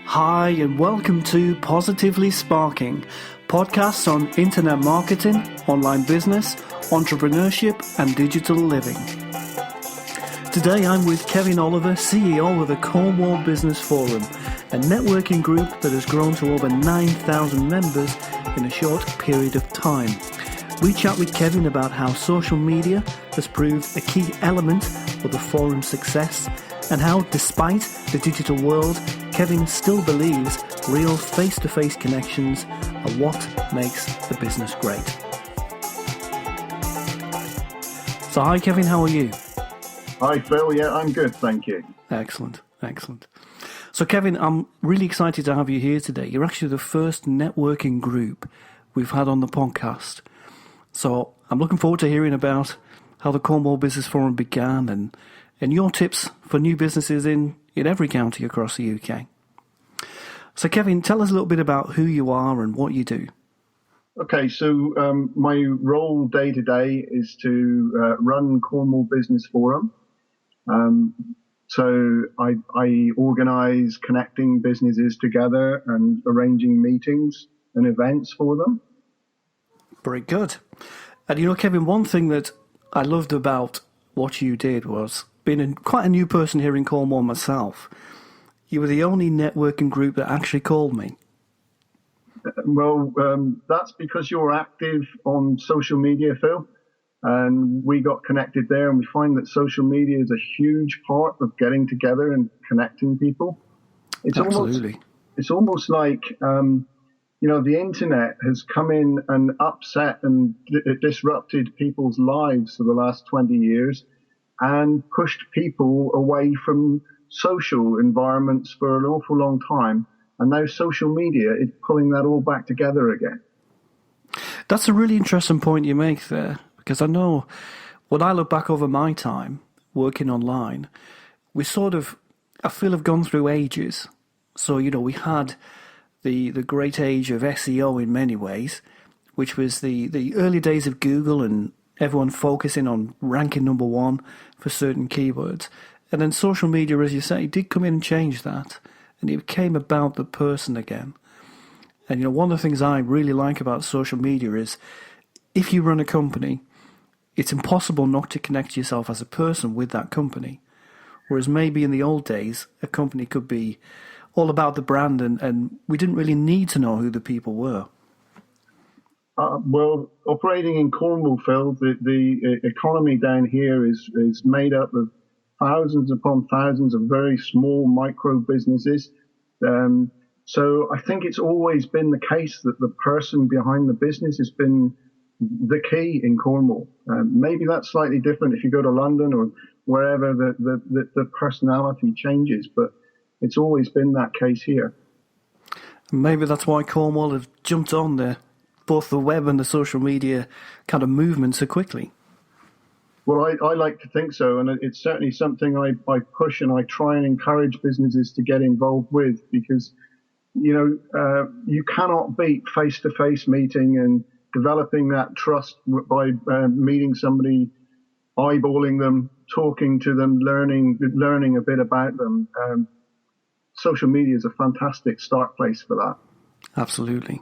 Hi and welcome to Positively Sparking, podcasts on internet marketing, online business, entrepreneurship and digital living. Today I'm with Kevin Oliver, CEO of the Cornwall Business Forum, a networking group that has grown to over 9,000 members in a short period of time. We chat with Kevin about how social media has proved a key element of the forum's success and how, despite the digital world, Kevin still believes real face-to-face connections are what makes the business great. So hi Kevin, how are you? Hi Phil, yeah, I'm good, thank you. Excellent. So Kevin, I'm really excited to have you here today. You're actually the first networking group we've had on the podcast. So I'm looking forward to hearing about how the Cornwall Business Forum began and your tips for new businesses in every county across the UK. So Kevin, tell us a little bit about who you are and what you do. Okay, so my role day to day is to run Cornwall Business Forum. So I organise connecting businesses together and arranging meetings and events for them. Very good. And you know, Kevin, one thing that I loved about what you did was being quite a new person here in Cornwall myself. You were the only networking group that actually called me. Well, that's because you're active on social media, Phil, and we got connected there, and we find that social media is a huge part of getting together and connecting people. Absolutely. It's almost like, the internet has come in and upset and disrupted people's lives for the last 20 years and pushed people away from social environments for an awful long time. And now social media is pulling that all back together again. That's a really interesting point you make there, because I know when I look back over my time working online, I feel have gone through ages. So, we had the great age of SEO in many ways, which was the early days of Google and everyone focusing on ranking number one for certain keywords. And then social media, as you say, did come in and change that. And it became about the person again. And, one of the things I really like about social media is if you run a company, it's impossible not to connect yourself as a person with that company. Whereas maybe in the old days, a company could be all about the brand and we didn't really need to know who the people were. Well, operating in Cornwall, Phil, the economy down here is made up of thousands upon thousands of very small micro businesses. So I think it's always been the case that the person behind the business has been the key in Cornwall. Maybe that's slightly different if you go to London or wherever the personality changes, but it's always been that case here. Maybe that's why Cornwall have jumped on both the web and the social media kind of movement so quickly. Well, I like to think so, and it's certainly something I push and I try and encourage businesses to get involved with because, you cannot beat face-to-face meeting and developing that trust by meeting somebody, eyeballing them, talking to them, learning a bit about them. Social media is a fantastic start place for that. Absolutely.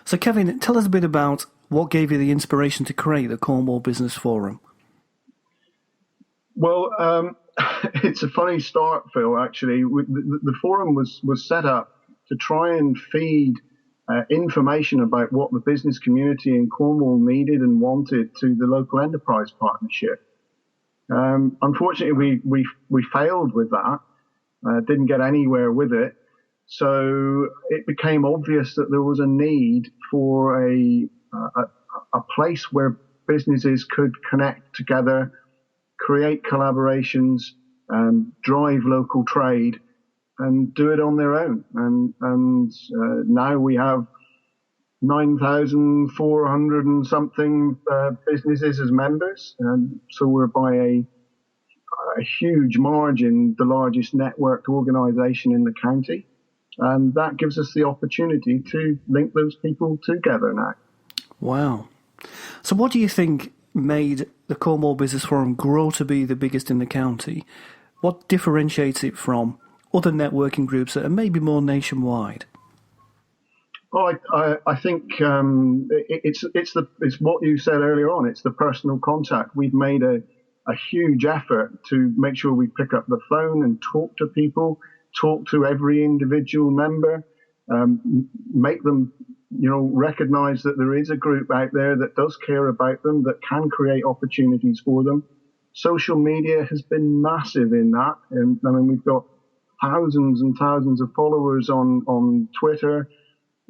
So, Kevin, tell us a bit about what gave you the inspiration to create the Cornwall Business Forum. Well, it's a funny start, Phil, actually. The forum was set up to try and feed information about what the business community in Cornwall needed and wanted to the local enterprise partnership. Unfortunately, we failed with that, didn't get anywhere with it. So it became obvious that there was a need for a place where businesses could connect together, create collaborations, drive local trade, and do it on their own. And now we have 9,400 and something businesses as members, and so we're by a huge margin the largest networked organisation in the county. And that gives us the opportunity to link those people together now. Wow. So what do you think made the Cornwall Business Forum grow to be the biggest in the county? What differentiates it from other networking groups that are maybe more nationwide? Oh, I think it's what you said earlier on. It's the personal contact. We've made a huge effort to make sure we pick up the phone and talk to people, talk to every individual member, make them, recognize that there is a group out there that does care about them, that can create opportunities for them. Social media has been massive in that. And I mean, we've got thousands and thousands of followers on Twitter.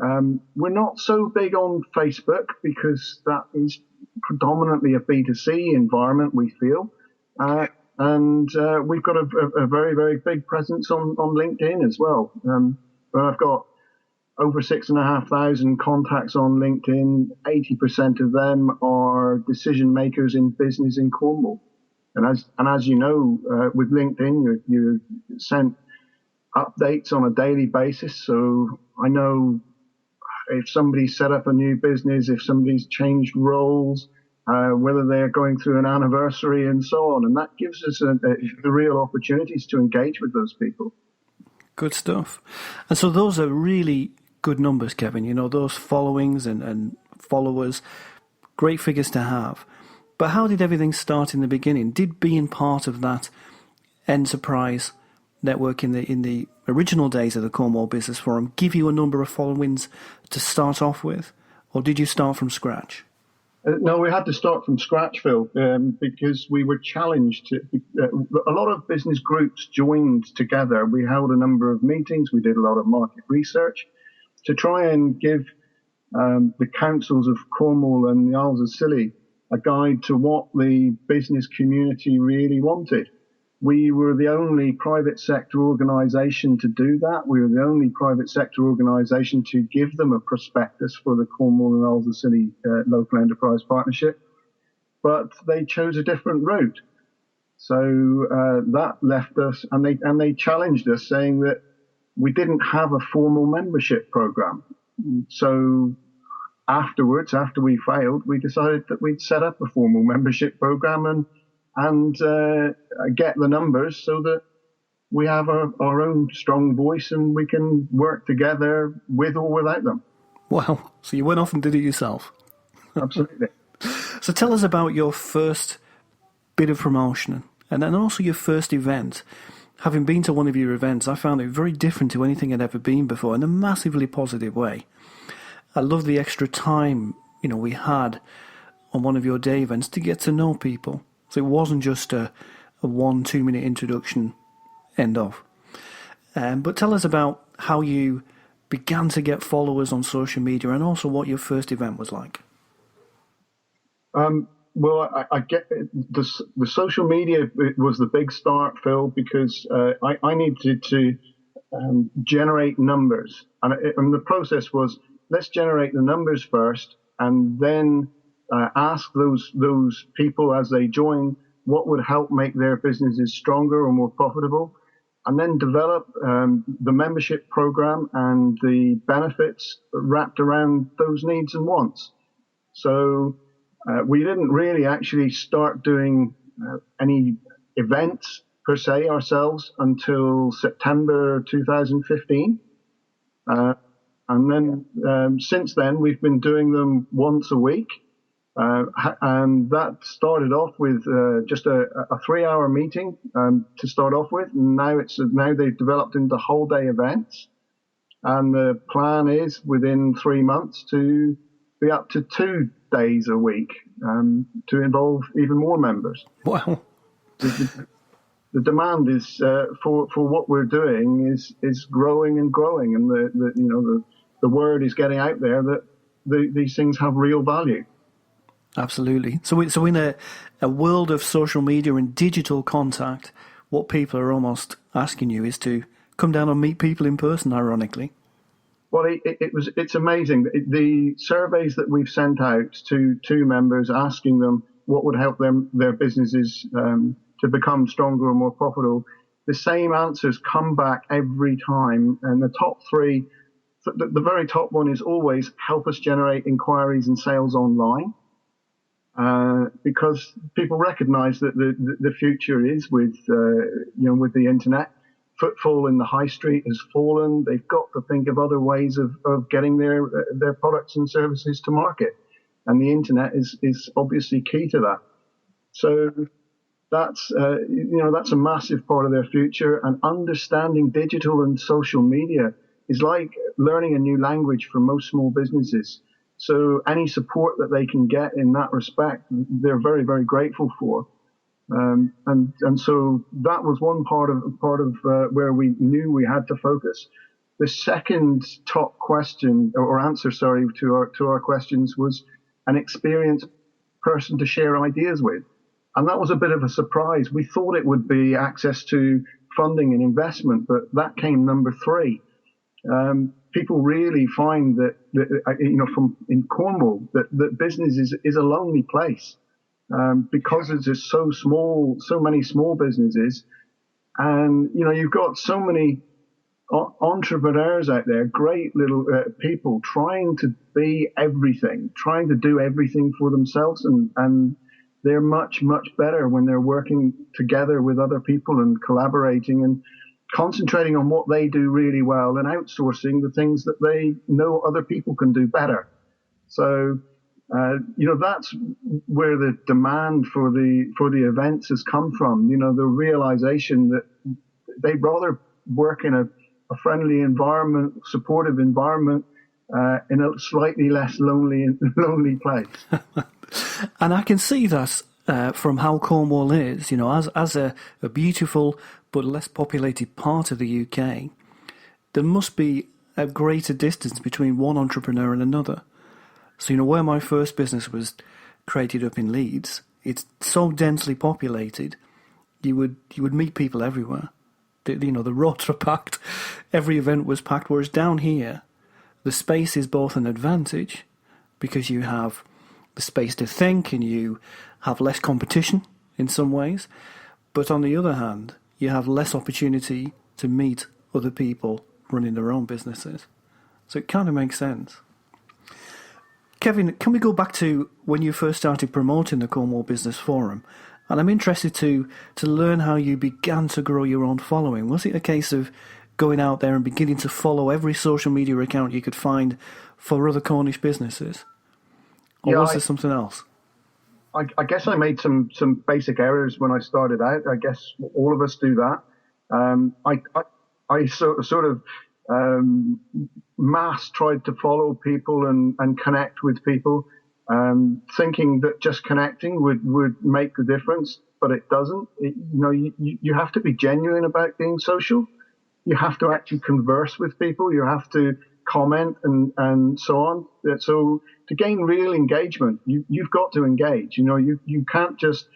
We're not so big on Facebook because that is predominantly a B2C environment, we feel. And we've got a very, very big presence on LinkedIn as well. But I've got over 6,500 contacts on LinkedIn. 80% of them are decision makers in business in Cornwall. And as you know, with LinkedIn, you're sent updates on a daily basis. So I know if somebody's set up a new business, if somebody's changed roles, whether they're going through an anniversary and so on. And that gives us the real opportunities to engage with those people. Good stuff. And so those are really good numbers, Kevin. Those followings and followers, great figures to have. But how did everything start in the beginning? Did being part of that enterprise network in the original days of the Cornwall Business Forum give you a number of followings to start off with? Or did you start from scratch? No, we had to start from scratch, Phil, because we were challenged. A lot of business groups joined together. We held a number of meetings. We did a lot of market research to try and give the councils of Cornwall and the Isles of Scilly a guide to what the business community really wanted. We were the only private sector organisation to do that. We were the only private sector organisation to give them a prospectus for the Cornwall and Isles of Scilly Local Enterprise Partnership. But they chose a different route. So that left us, and they challenged us, saying that we didn't have a formal membership programme. So afterwards, after we failed, we decided that we'd set up a formal membership programme and get the numbers so that we have our own strong voice and we can work together with or without them. Wow. So you went off and did it yourself. Absolutely. So tell us about your first bit of promotion and then also your first event. Having been to one of your events, I found it very different to anything I'd ever been before in a massively positive way. I love the extra time, we had on one of your day events to get to know people. So it wasn't just a 1-2 minute introduction, end of. But tell us about how you began to get followers on social media and also what your first event was like. Well, I get the social media was the big start, Phil, because I needed to generate numbers. And the process was, let's generate the numbers first and then ask those people as they join what would help make their businesses stronger or more profitable, and then develop the membership program and the benefits wrapped around those needs and wants. So we didn't really actually start doing any events per se ourselves until September 2015. And then since then, we've been doing them once a week. And that started off with just a 3-hour meeting to start off with. And now they've developed into whole day events. And the plan is within 3 months to be up to 2 days a week to involve even more members. Wow. The demand is for what we're doing is growing and growing, and the word is getting out there that these things have real value. Absolutely. So in a world of social media and digital contact, what people are almost asking you is to come down and meet people in person, ironically. Well, it's amazing. The surveys that we've sent out to members asking them what would help their businesses to become stronger and more profitable, the same answers come back every time. And the top three, the very top one is always help us generate inquiries and sales online. Because people recognise that the future is with the internet. footfall in the high street has fallen. They've got to think of other ways of getting their products and services to market. And the internet is obviously key to that. So that's that's a massive part of their future. And understanding digital and social media is like learning a new language for most small businesses. So any support that they can get in that respect, they're very, very grateful for. And so that was one part of where we knew we had to focus. The second top question or answer, to our questions was an experienced person to share ideas with. And that was a bit of a surprise. We thought it would be access to funding and investment, but that came number 3. People really find that from in Cornwall, that business is a lonely place, because it's just so small, so many small businesses. And, you've got so many entrepreneurs out there, great little people trying to be everything, trying to do everything for themselves. And they're much, much better when they're working together with other people and collaborating and concentrating on what they do really well and outsourcing the things that they know other people can do better. So, that's where the demand for the events has come from. The realization that they'd rather work in a friendly environment, supportive environment, in a slightly less lonely place. And I can see that from how Cornwall is, as a beautiful but less populated part of the UK, there must be a greater distance between one entrepreneur and another. So, where my first business was created up in Leeds, it's so densely populated, you would meet people everywhere. The roads were packed, every event was packed, whereas down here, the space is both an advantage because you have the space to think and you have less competition in some ways, but on the other hand, you have less opportunity to meet other people running their own businesses. So it kind of makes sense. Kevin, can we go back to when you first started promoting the Cornwall Business Forum? And I'm interested to learn how you began to grow your own following. Was it a case of going out there and beginning to follow every social media account you could find for other Cornish businesses? Or was there something else? I guess I made some basic errors when I started out. I guess all of us do that. I sort of mass tried to follow people and connect with people, thinking that just connecting would make the difference, but it doesn't. You have to be genuine about being social. You have to actually converse with people. You have to comment and so on. So to gain real engagement, you've got to engage. You can't just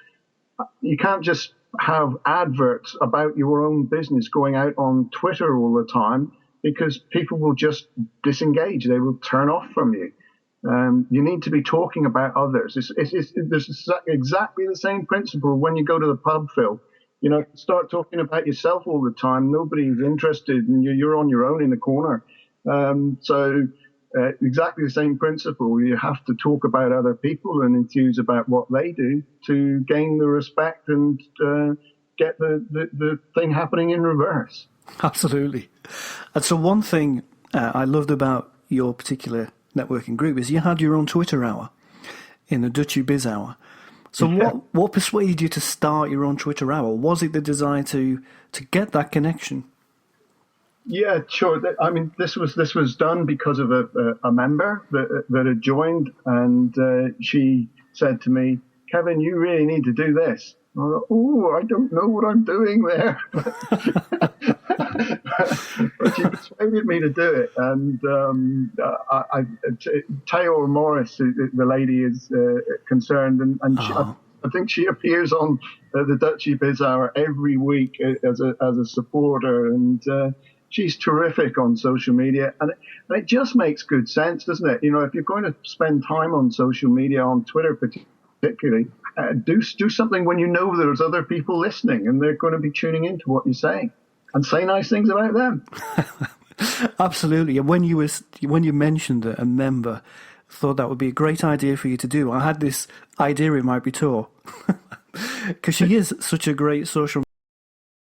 have adverts about your own business going out on Twitter all the time, because people will just disengage. They will turn off from you. You need to be talking about others. It's exactly the same principle when you go to the pub, Phil. Start talking about yourself all the time. Nobody's interested, and you're on your own in the corner. So exactly the same principle. You have to talk about other people and enthuse about what they do to gain the respect and get the thing happening in reverse. Absolutely. And so one thing I loved about your particular networking group is you had your own Twitter hour in the Dutchy Biz Hour. So what persuaded you to start your own Twitter hour? Was it the desire to get that connection? Yeah, sure. I mean, this was done because of a member that had joined, and she said to me, "Kevin, you really need to do this." I thought, I don't know what I'm doing there. But she persuaded me to do it. And Taylor Morris, the lady, is concerned, and I think she appears on the Dutchy Biz Hour every week as a supporter, and she's terrific on social media, and it just makes good sense, doesn't it? If you're going to spend time on social media, on Twitter particularly, do something when you know there's other people listening and they're going to be tuning into what you're saying, and say nice things about them. Absolutely. And when you mentioned that a member thought that would be a great idea for you to do, I had this idea it might be Tor, because she is such a great social